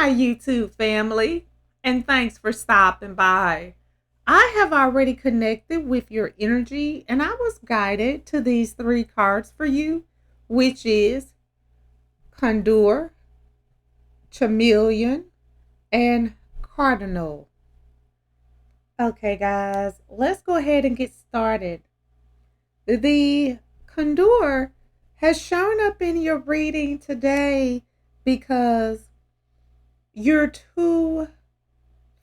my YouTube family, and thanks for stopping by. I have already connected with your energy, and I was guided to these three cards for you, which is Condor, Chameleon, and Cardinal. Okay, guys, let's go ahead and get started. The Condor has shown up in your reading today because you're too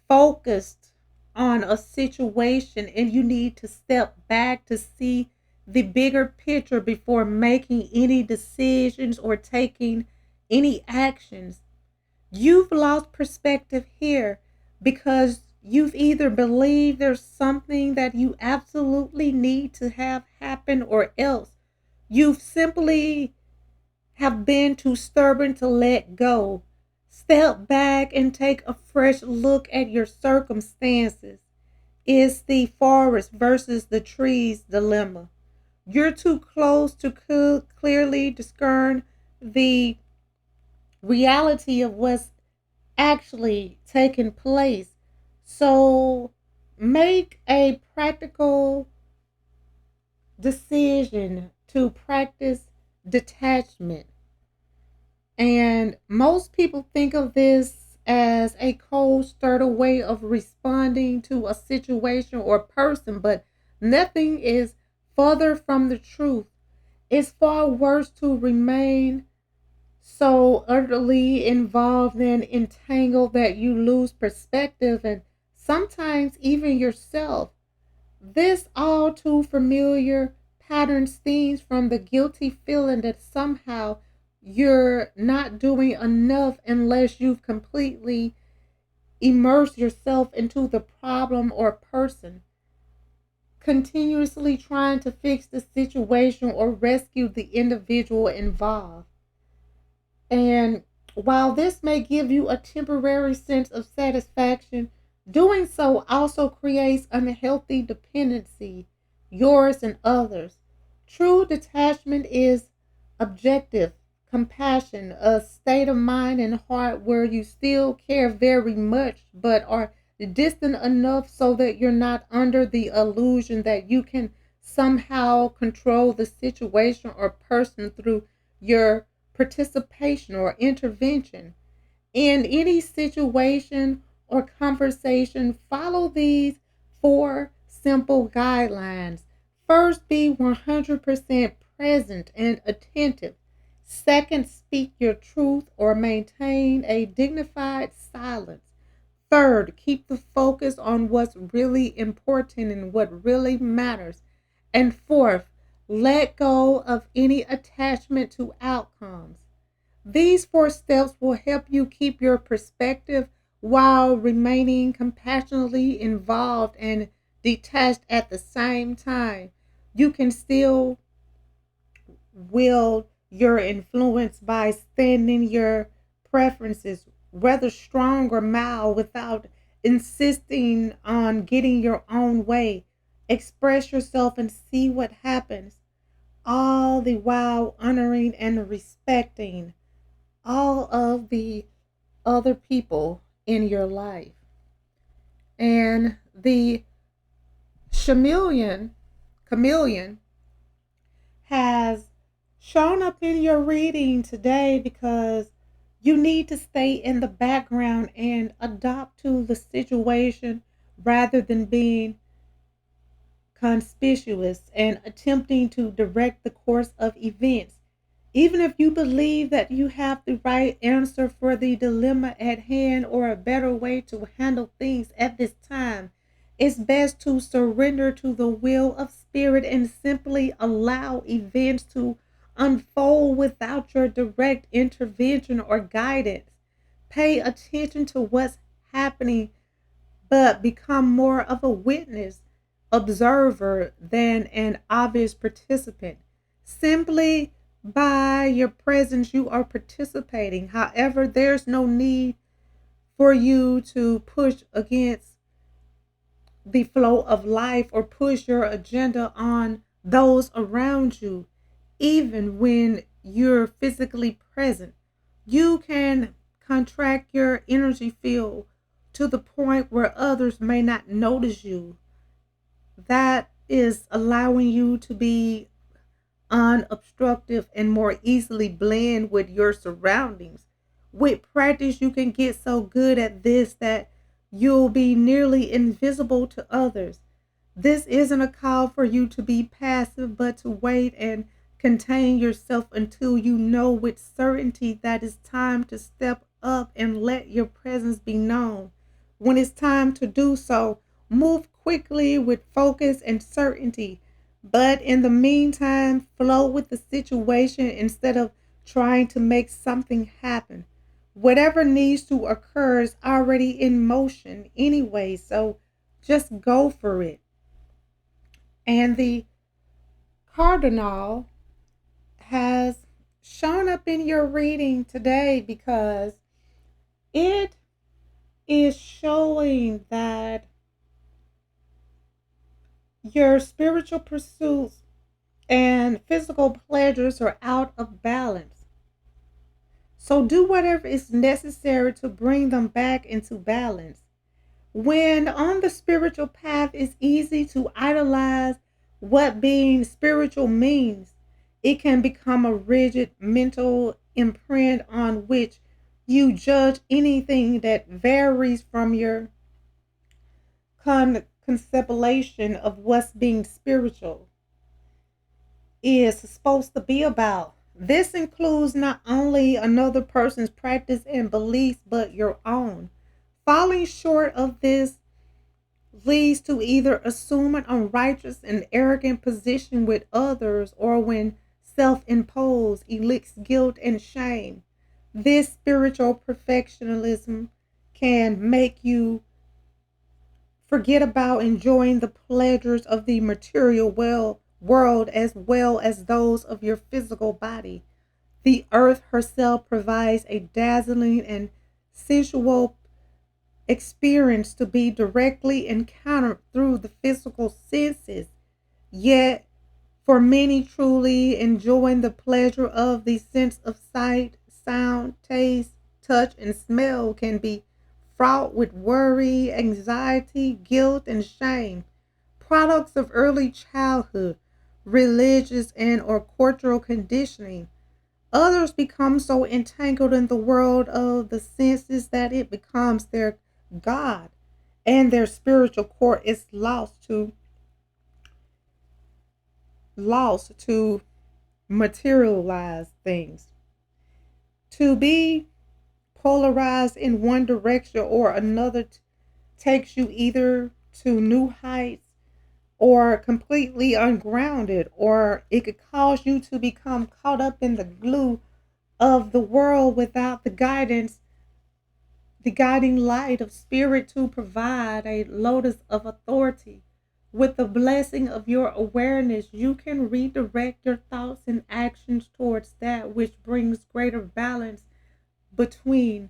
focused on a situation and you need to step back to see the bigger picture before making any decisions or taking any actions. You've lost perspective here because you've either believed there's something that you absolutely need to have happen, or else you've simply have been too stubborn to let go. Step back and take a fresh look at your circumstances. It's the forest versus the trees dilemma. You're too close to clearly discern the reality of what's actually taking place. So make a practical decision to practice detachment. And most people think of this as a cold, sturdy way of responding to a situation or person, but nothing is further from the truth. It's far worse to remain so utterly involved and entangled that you lose perspective and sometimes even yourself. This all too familiar pattern stems from the guilty feeling that somehow you're not doing enough unless you've completely immersed yourself into the problem or person, continuously trying to fix the situation or rescue the individual involved. And while this may give you a temporary sense of satisfaction, doing so also creates unhealthy dependency, yours and others. True detachment is objective compassion, a state of mind and heart where you still care very much but are distant enough so that you're not under the illusion that you can somehow control the situation or person through your participation or intervention. In any situation or conversation, follow these four simple guidelines. First, be 100% present and attentive. Second, speak your truth or maintain a dignified silence. Third, keep the focus on what's really important and what really matters. And fourth, let go of any attachment to outcomes. These four steps will help you keep your perspective while remaining compassionately involved and detached at the same time. You can still wield your influence by standing your preferences, whether strong or mild, without insisting on getting your own way. Express yourself and see what happens, all the while honoring and respecting all of the other people in your life. And the chameleon has shown up in your reading today because you need to stay in the background and adapt to the situation rather than being conspicuous and attempting to direct the course of events. Even if you believe that you have the right answer for the dilemma at hand or a better way to handle things at this time, it's best to surrender to the will of spirit and simply allow events to unfold without your direct intervention or guidance. Pay attention to what's happening, but become more of a witness, observer than an obvious participant. Simply by your presence, you are participating. However, there's no need for you to push against the flow of life or push your agenda on those around you, even when you're physically present. You can contract your energy field to the point where others may not notice you. That is allowing you to be unobstructive and more easily blend with your surroundings. With practice, you can get so good at this that you'll be nearly invisible to others. This isn't a call for you to be passive, but to wait and contain yourself until you know with certainty that it's time to step up and let your presence be known. When it's time to do so, move quickly with focus and certainty. But in the meantime, flow with the situation instead of trying to make something happen. Whatever needs to occur is already in motion anyway, so just go for it. And the cardinal has shown up in your reading today because it is showing that your spiritual pursuits and physical pleasures are out of balance. So do whatever is necessary to bring them back into balance. When on the spiritual path, it's easy to idolize what being spiritual means. It can become a rigid mental imprint on which you judge anything that varies from your conception of what's being spiritual is supposed to be about. This includes not only another person's practice and beliefs, but your own. Falling short of this leads to either assume an unrighteous and arrogant position with others, or when self-imposed elicits guilt and shame. This spiritual perfectionism can make you forget about enjoying the pleasures of the material world as well as those of your physical body. The earth herself provides a dazzling and sensual experience to be directly encountered through the physical senses. Yet, for many, truly enjoying the pleasure of the sense of sight, sound, taste, touch, and smell can be fraught with worry, anxiety, guilt, and shame. Products of early childhood, religious and or cultural conditioning. Others become so entangled in the world of the senses that it becomes their God, and their spiritual core is lost to materialize things. To be polarized in one direction or another takes you either to new heights or completely ungrounded, or it could cause you to become caught up in the glue of the world without the guidance, the guiding light of spirit to provide a lotus of authority. With the blessing of your awareness, you can redirect your thoughts and actions towards that which brings greater balance between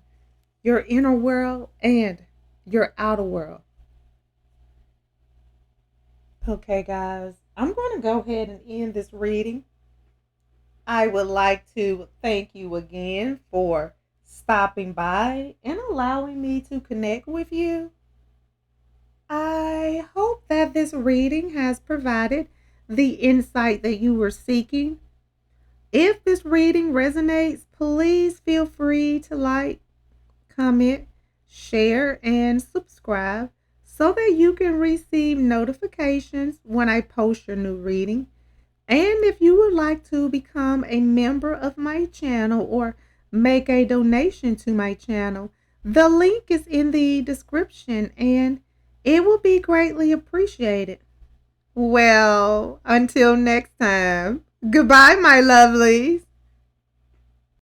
your inner world and your outer world. Okay, guys, I'm going to go ahead and end this reading. I would like to thank you again for stopping by and allowing me to connect with you. I hope that this reading has provided the insight that you were seeking. If this reading resonates, please feel free to like, comment, share, and subscribe so that you can receive notifications when I post your new reading. And if you would like to become a member of my channel or make a donation to my channel, the link is in the description and it will be greatly appreciated. Well, until next time, goodbye, my lovelies.